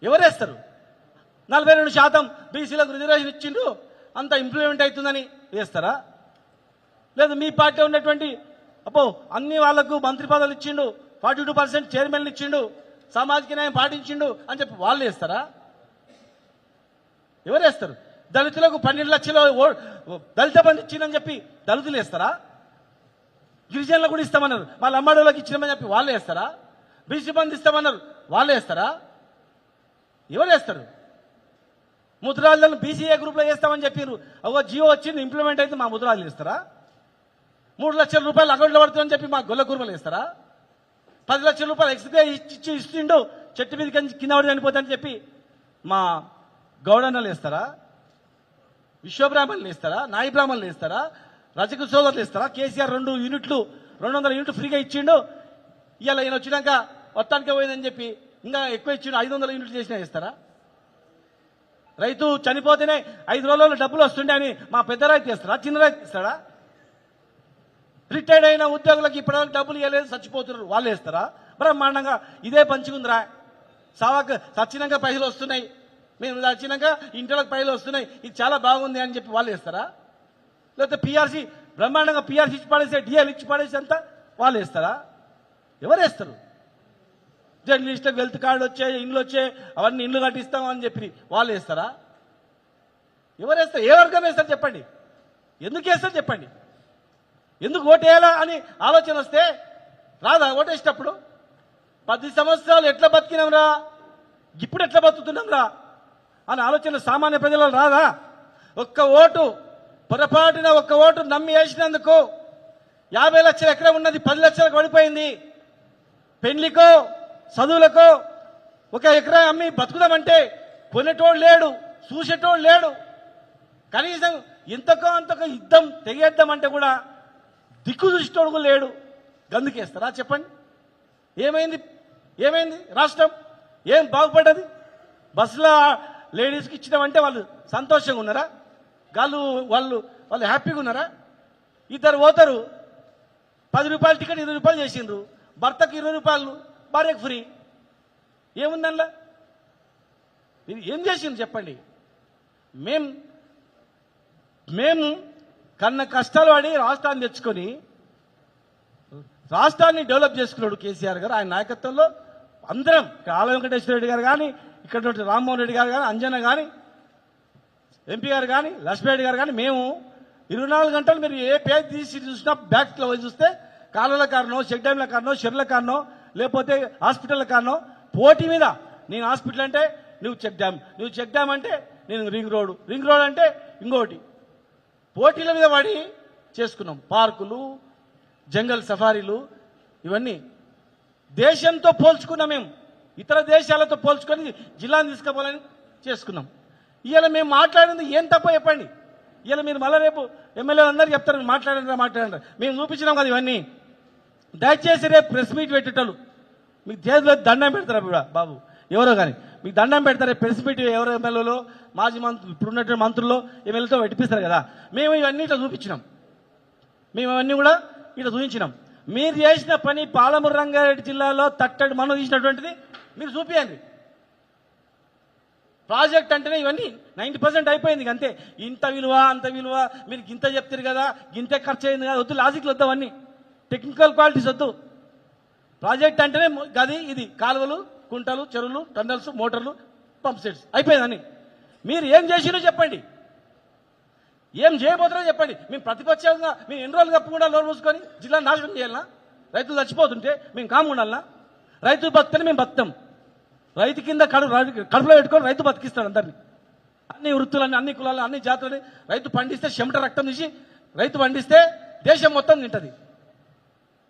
ఎవరేస్తారు? 42% బీసీలకు రిజర్వేషన్ ఇచ్చిండ్రు, అంత ఇంప్లిమెంట్ అవుతుందని వేస్తారా? లేదు మీ పార్టీ ఉన్నటువంటి అన్ని వాళ్లకు మంత్రి పదవులు ఇచ్చిండు, 42% చైర్మన్లు ఇచ్చిండు, సామాజిక న్యాయం పాటించిండు అని చెప్పి వాళ్ళు వేస్తారా? ఎవరేస్తారు? దళితులకు 12 లక్షల దళిత బంధు ఇచ్చిందని చెప్పి దళితులు వేస్తారా? గిరిజనులకు కూడా ఇస్తామన్నారు, వాళ్ళ అమ్మాడోళ్ళకి ఇచ్చినామని చెప్పి వాళ్ళు వేస్తారా? బీసీ బంధు ఇస్తామన్నారు, వాళ్ళు వేస్తారా? ఎవరు వేస్తారు? ముద్రాలను బీసీఏ గ్రూప్లో వేస్తామని చెప్పారు, జియో వచ్చింది ఇంప్లిమెంట్ అయితే మా ముద్రాలు వేస్తారా? 3 లక్షల రూపాయలు అకౌంట్లో పడుతుందని చెప్పి మా గొల్ల కుర్మలు వేస్తారా? 10 లక్షల రూపాయలు ఎక్స్గా ఇస్తుండు, చెట్టు మీద కింద పడి చనిపోతానని చెప్పి మా గౌడన్నలు వేస్తారా? విశ్వబ్రాహ్మణులు వేస్తారా? నాయి బ్రాహ్మణులు వేస్తారా? రజక సోదరులు వేస్తారా? కేసీఆర్ 200 యూనిట్లు ఫ్రీగా ఇచ్చిండు, ఇవాళ ఈయన వచ్చినాక మొత్తానికే పోయిందని చెప్పి ఇంకా ఎక్కువ ఇచ్చిండు, 500 యూనిట్లు చేసినా వేస్తారా? రైతు చనిపోతేనే 5 రోజుల్లో డబ్బులు వస్తుండే అని మా పెద్ద రైతు ఇస్తారా? చిన్న రైతు ఇస్తాడా? రిటైర్డ్ అయిన ఉద్యోగులకు ఇప్పటివరకు డబ్బులు ఇవ్వలేదు, చచ్చిపోతున్నారు, వాళ్ళు వేస్తారా? బ్రహ్మాండంగా ఇదే పంచుకుందిరా, సచ్చినాక పైసలు వస్తున్నాయి, మేము చచ్చినాక ఇంటిలోకి పైసలు వస్తున్నాయి, ఇది చాలా బాగుంది అని చెప్పి వాళ్ళు వేస్తారా? లేకపోతే పీఆర్సీ బ్రహ్మాండంగా పీఆర్సీ ఇచ్చి పడేసే, డిఎల్ ఇచ్చి పడేసి అంతా వాళ్ళు వేస్తారా? ఎవరు వేస్తారు? జర్నలిస్టులకు వెల్త్ కార్డు వచ్చే, ఇండ్లు వచ్చే, అవన్నీ ఇండ్లు కట్టిస్తామని చెప్పి వాళ్ళు వేస్తారా? ఎవరు వేస్తారు? ఏ వర్గం వేస్తారు చెప్పండి? ఎందుకు వేస్తారు చెప్పండి? ఎందుకు ఓటేయాలా అని ఆలోచన వస్తే రాదా ఓటేసేటప్పుడు? 10 సంవత్సరాలు ఎట్లా బతికినాంరా, ఇప్పుడు ఎట్లా బతుకుతున్నాంరా అని ఆలోచన సామాన్య ప్రజలలో రాదా? ఒక్క ఓటు పొరపాటున ఒక్క ఓటు నమ్మి వేసినందుకు 50 లక్షల ఎకరం ఉన్నది 10 లక్షలకు పడిపోయింది. పెళ్లికో చదువులకో 1 ఎకరా అమ్మి బతుకుదామంటే కొనేటోడు లేడు, చూసేటోడు లేడు, కనీసం ఇంతకో అంతకో యుద్ధం తెగేద్దామంటే కూడా దిక్కు చూసేటోడు కూడా లేడు. గందుకేస్తారా చెప్పండి? ఏమైంది రాష్ట్రం? ఏం బాగుపడ్డది? బస్సులో లేడీస్కి ఇచ్చినామంటే వాళ్ళు సంతోషంగా ఉన్నారా? వాళ్ళు హ్యాపీగా ఉన్నారా? ఇద్దరు పోతారు, 10 రూపాయల టికెట్ 20 రూపాయలు చేసిండ్రు, భర్తకు 20 రూపాయలు, భార్యకు ఫ్రీ. ఏముందల్లా? ఇది ఏం చేసింది చెప్పండి? మేము కన్న కష్టాలు పడి రాష్ట్రాన్ని తెచ్చుకొని రాష్ట్రాన్ని డెవలప్ చేసుకున్నాడు కేసీఆర్ గారు. ఆయన నాయకత్వంలో అందరం, ఆల వెంకటేశ్వర రెడ్డి గారు కానీ, ఇక్కడ రామ్మోహన్ రెడ్డి గారు కానీ, అంజన కానీ, ఎంపీ గారు కానీ, లక్ష్మీరెడ్డి గారు కానీ, మేము 24 గంటలు మీరు ఏ పేజ్ తీసి చూసినా బ్యాక్లో చూస్తే కాలువల కారణం, చెక్ డ్యామ్ల కారణం, చెర్ల కారణం, లేకపోతే హాస్పిటల్ కారణం, పోటీ మీద. నేను హాస్పిటల్ అంటే నువ్వు చెక్ డ్యామ్ అంటే నేను రింగ్ రోడ్ అంటే ఇంకోటి, పోటీల మీద పడి చేసుకున్నాం. పార్కులు, జంగల్ సఫారీలు, ఇవన్నీ దేశంతో పోల్చుకున్నాం. మేము ఇతర దేశాలతో పోల్చుకొని జిల్లాను తీసుకుపోవాలని చేసుకున్నాం. ఇవాళ మేము మాట్లాడింది ఏం తప్ప చెప్పండి? ఇవాళ మీరు మళ్ళీ రేపు ఎమ్మెల్యే అందరూ చెప్తారు మాట్లాడండి. మేము చూపించినాం కదా ఇవన్నీ. దయచేసి రేపు ప్రెస్ మీట్ పెట్టేటోళ్ళు మీకు చేతిలో దండం పెడతారు బాబు, ఎవరో కానీ మీకు దండం పెడతారు. ప్రెస్ మీట్ ఎవరో ఎమ్మెల్యేలో, మాజీ మంత్రులు, ఇప్పుడున్నటువంటి మంత్రుల్లో ఎమ్మెల్యేతో పెట్టిపిస్తారు కదా. మేము ఇవన్నీ ఇట్లా చూపించినాం, మేము అవన్నీ కూడా ఇట్లా చూపించినాం. మీరు చేసిన పని పాలమూరు రంగారెడ్డి జిల్లాలో తట్టడి మనం తీసినటువంటిది మీరు చూపించండి. ప్రాజెక్ట్ అంటేనే ఇవన్నీ 90% అయిపోయింది అంతే. ఇంత విలువ అంత విలువ మీరు గింత చెప్తారు కదా, గింతే ఖర్చు అయింది కదా, వద్దు, లాజిక్లు వద్దు, అవన్నీ టెక్నికల్ క్వాలిటీస్ వద్దు. ప్రాజెక్ట్ అంటేనే గది, ఇది కాలువలు, కుంటలు, చెరువులు, టన్నల్స్, మోటార్లు, పంప్ సెట్స్ అయిపోయిందని. మీరు ఏం చేసిరో చెప్పండి, ఏం చేయబోతున్నారో చెప్పండి. మేము ప్రతిపక్షంగా మేము ఎన్ని రోజులు కప్పకుండా లోన్ మూసుకొని జిల్లా నాశనం చేయాలన్నా? రైతులు చచ్చిపోతుంటే మేము కాము ఉండాలన్నా? రైతు బతుకుని మేము బతుకుతాం. రైతు కింద కడుపులో పెట్టుకొని రైతు బతికిస్తాడు అందరినీ. అన్ని వృత్తులని, అన్ని కులాలని, అన్ని జాతులని. రైతు పండిస్తే చెమట రక్తం తీసి రైతు పండిస్తే దేశం మొత్తం తింటది.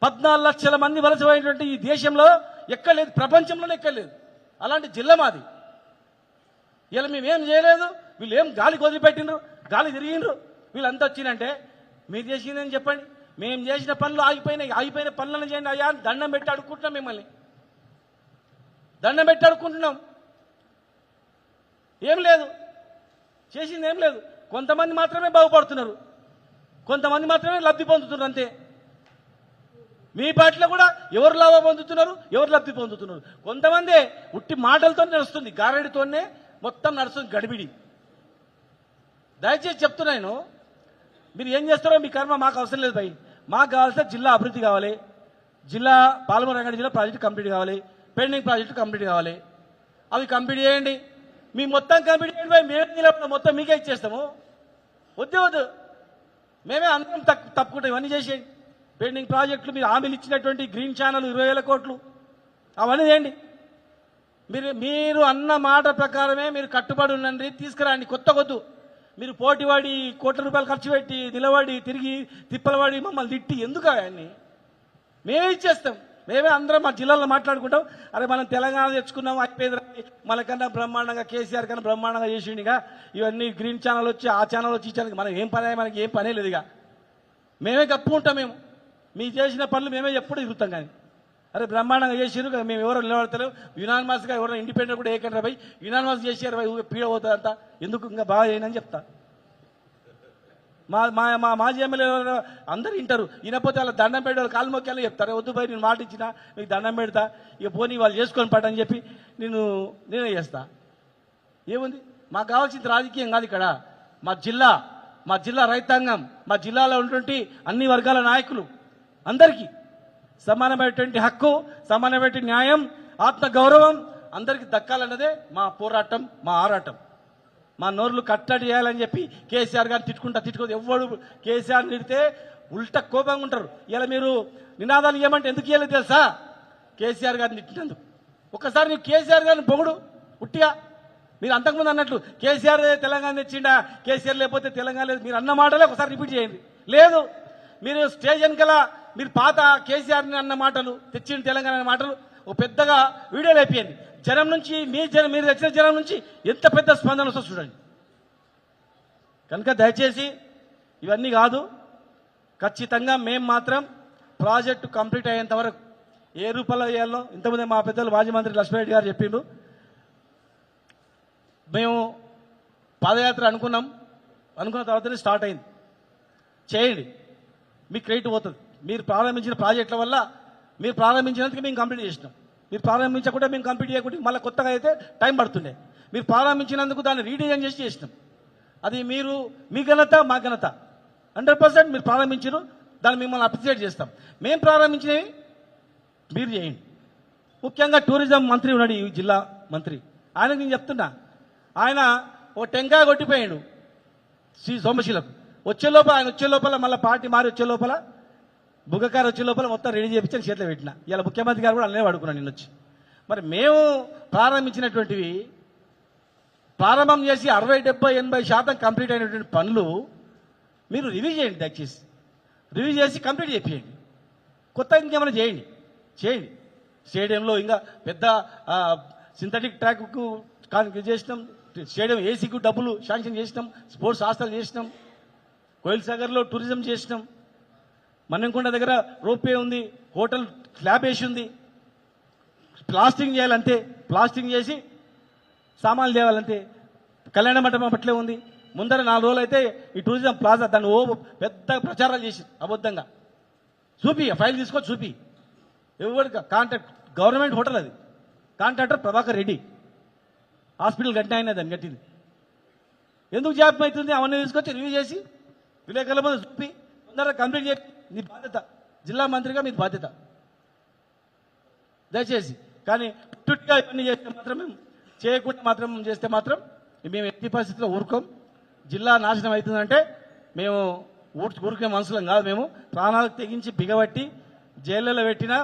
14 లక్షల మంది వలసపోయినటువంటి ఈ దేశంలో ఎక్కలేదు, ప్రపంచంలోనే ఎక్కలేదు. అలాంటి జిల్లా మాది. ఇలా మేమేం చేయలేదు, వీళ్ళు ఏం గాలి వదిలిపెట్టిండ్రు, గాలి తిరిగిండ్రు, వీళ్ళంతా వచ్చిందంటే మీరు చేసిందని చెప్పండి. మేము చేసిన పనులు ఆగిపోయిన పనులను చేయండి అయ్యా, దండం పెట్టి అడుక్కుంటున్నాం, మిమ్మల్ని దండం పెట్టి అడుక్కుంటున్నాం. ఏం లేదు, చేసింది ఏం లేదు. కొంతమంది మాత్రమే బాగుపడుతున్నారు, కొంతమంది మాత్రమే లబ్ధి పొందుతున్నారు అంతే. మీ పార్టీలో కూడా ఎవరు లాభం పొందుతున్నారు, ఎవరు లబ్ధి పొందుతున్నారు? కొంతమంది ఉట్టి మాటలతో నడుస్తుంది, గారెడితోనే మొత్తం నడుస్తుంది గడిబిడి. దయచేసి చెప్తున్నాను, మీరు ఏం చేస్తారో మీ కర్మ, మాకు అవసరం లేదు భయ్. మాకు కావాల్సిన జిల్లా అభివృద్ధి కావాలి, జిల్లా పాలమూరు రంగారెడ్డి జిల్లా ప్రాజెక్టు కంప్లీట్ కావాలి, పెండింగ్ ప్రాజెక్టు కంప్లీట్ కావాలి. అవి కంప్లీట్ చేయండి, మీ మొత్తం కంప్లీట్ చేయండి భయ్. మేము మొత్తం మీకే ఇచ్చేస్తాము. వద్దు, మేమే అందరం తప్పుకుంటాం. ఇవన్నీ చేసేయండి. పెండింగ్ ప్రాజెక్టులు, మీరు హామీలు ఇచ్చినటువంటి గ్రీన్ ఛానల్ 20,000 కోట్లు అవన్నీ చేయండి. మీరు అన్న మాట ప్రకారమే మీరు కట్టుబడి ఉండండి, తీసుకురండి. కొత్త కొద్దు మీరు పోటీవాడి కోట్ల రూపాయలు ఖర్చు పెట్టి నిలబడి తిరిగి తిప్పలవాడి మమ్మల్ని తిట్టి ఎందుకు? అవన్నీ మేమే ఇచ్చేస్తాం. మేమే అందరం మా జిల్లాలో మాట్లాడుకుంటాం. అరే మనం తెలంగాణ తెచ్చుకున్నాం, అయిపోయింది, మనకన్నా బ్రహ్మాండంగా కేసీఆర్ కన్నా బ్రహ్మాండంగా చేసిండిగా. ఇవన్నీ గ్రీన్ ఛానల్ వచ్చి ఆ ఛానల్ వచ్చి ఈ ఛానల్, మనం ఏం పని, మనకి ఏం పనే లేదు. ఇక మేమే కప్పుకుంటాం. మేము మీ చేసిన పనులు మేమే ఎప్పుడు ఇరుగుతాం. కానీ అరే బ్రహ్మాండంగా చేసిరు, మేము ఎవరు నిలబడతలేవు. యునానిమస్గా ఎవరైనా ఇండిపెండెంట్ కూడా ఏకండ్రా పోయి యునానిమస్ చేసారు, పీడ పోతుందంతా ఎందుకు, ఇంకా బాగా చేయనని చెప్తా. మాజీ ఎమ్మెల్యే అందరు వింటారు, వినపోతే వాళ్ళ దండం పెట్టి వాళ్ళు కాలు మొక్కేలా చెప్తారు. వద్దు పోయి నేను మాట ఇచ్చినా మీకు దండం పెడతా, ఇక పోనీ వాళ్ళు చేసుకొని పట్టని చెప్పి నేనే చేస్తా. ఏముంది, మాకు కావాల్సింది రాజకీయం కాదు ఇక్కడ. మా జిల్లా రైతాంగం, మా జిల్లాలో ఉన్నటువంటి అన్ని వర్గాల నాయకులు అందరికీ సమానమైనటువంటి హక్కు, సమానమైనటువంటి న్యాయం, ఆత్మగౌరవం అందరికీ దక్కాలన్నదే మా పోరాటం, మా ఆరాటం. మా నోర్లు కట్టడి చేయాలని చెప్పి కేసీఆర్ గారిని తిట్టుకోదు. ఎవడు కేసీఆర్ తిడితే ఉల్టా కోపంగా ఉంటారు. ఇలా మీరు నినాదాలు ఇవ్వమంటే ఎందుకు ఇవ్వలేదు తెలుసా? కేసీఆర్ గారిని తిట్టినందుకు. ఒకసారి ನೀವು కేసీఆర్ గారిని పొగుడు ఉట్టిగా. మీరు అంతకుముందు అన్నట్లు కేసీఆర్ తెలంగాణ తెచ్చిండా, కేసీఆర్ లేకపోతే తెలంగాణ లేదు, మీరు అన్న మాటలే ఒకసారి రిపీట్ చేయండి. లేదు, మీరు స్టేజ్ వెనకాల మీరు పాత కేసీఆర్ని అన్న మాటలు, తెచ్చిన తెలంగాణ అన్న మాటలు ఒక పెద్దగా వీడియోలు అయిపోయింది. జనం నుంచి మీరు తెచ్చిన జనం నుంచి ఎంత పెద్ద స్పందన వస్తుందో చూడండి. కనుక దయచేసి ఇవన్నీ కాదు, ఖచ్చితంగా మేము మాత్రం ప్రాజెక్టు కంప్లీట్ అయ్యేంత వరకు ఏ రూపంలో చేయాలో ఇంతకుముందే మా పెద్దలు మాజీ మంత్రి లక్ష్మీరెడ్డి గారు చెప్పిండ్రు. మేము పాదయాత్ర అనుకున్న తర్వాతనే స్టార్ట్ అయింది. చేయండి, మీకు క్రెడిట్ పోతుంది. మీరు ప్రారంభించిన ప్రాజెక్టుల వల్ల, మీరు ప్రారంభించినందుకు మేము కంప్లీట్ చేసినాం. మీరు ప్రారంభించకుండా మేము కంప్లీట్ చేయకుండా మళ్ళీ కొత్తగా అయితే టైం పడుతుండే. మీరు ప్రారంభించినందుకు దాన్ని రీడిజైన్ చేసినాం. అది మీ ఘనత, మా ఘనత. 100% మీరు ప్రారంభించారు, దాన్ని మిమ్మల్ని అప్రిషియేట్ చేస్తాం. మేము ప్రారంభించినవి మీరు చేయండి. ముఖ్యంగా టూరిజం మంత్రి ఉన్నాడు, ఈ జిల్లా మంత్రి. ఆయనకు నేను చెప్తున్నా, ఆయన ఒక టెంకాయ కొట్టిపోయాడు శ్రీ సోమశీలకు. ఆయన వచ్చే లోపల మళ్ళీ పార్టీ మారి వచ్చే లోపల బుగ్గకారు వచ్చే లోపల మొత్తం రెడీ చేయించి చేతిలో పెట్టిన. ఇలా ముఖ్యమంత్రి గారు కూడా అలానే పడుకున్నాను నిన్న వచ్చి. మరి మేము ప్రారంభించినటువంటివి ప్రారంభం చేసి 60-70-80% కంప్లీట్ అయినటువంటి పనులు మీరు రివ్యూ చేయండి. దయచేసి రివ్యూ చేసి కంప్లీట్ చేయండి. కొత్తగా ఇంకేమైనా చేయండి. స్టేడియంలో ఇంకా పెద్ద సింథటిక్ ట్రాక్కు చేసినాం, స్టేడియం ఏసీకు డబ్బులు శాంక్షన్ చేసినాం, స్పోర్ట్స్ హాస్టల్ చేసినాం, కోయిల్ సాగర్లో టూరిజం చేసినాం, మన్నెంకొండ దగ్గర రోప్వే ఉంది, హోటల్ స్లాబ్ వేసి ఉంది. ప్లాస్టింగ్ చేయాలంతే, ప్లాస్టింగ్ చేసి సామాన్లు తేవాలంతే. కళ్యాణ మండపం అట్లే ఉంది. ముందర 4 రోజులు అయితే ఈ టూరిజం ప్లాజా దాన్ని పెద్ద ప్రచారాలు చేసి అబద్ధంగా ఫైల్ తీసుకొని చూపి. ఎవరు కాంట్రాక్ట్, గవర్నమెంట్ హోటల్ అది, కాంట్రాక్టర్ ప్రభాకర్ రెడ్డి. హాస్పిటల్ కట్టిన ఆయన దాన్ని కట్టింది. ఎందుకు జాప్యం అవుతుంది? అవన్నీ తీసుకొచ్చి రివ్యూ చేసి విలేకరుల ముందు చూపి తొందరగా కంప్లీట్ చేసి మీ బాధ్యత, జిల్లా మంత్రిగా మీ బాధ్యత దయచేసి. కానీ టుట్టిగా ఇవన్నీ చేస్తే మాత్రం, చేయకుండా మాత్రం చేస్తే మాత్రం మేము ఎట్టి పరిస్థితుల్లో ఊరుకోం. జిల్లా నాశనం అవుతుందంటే మేము ఊరికే మనుషులం కాదు. మేము ప్రాణాలకు తెగించి బిగబట్టి జైళ్ళలో పెట్టినా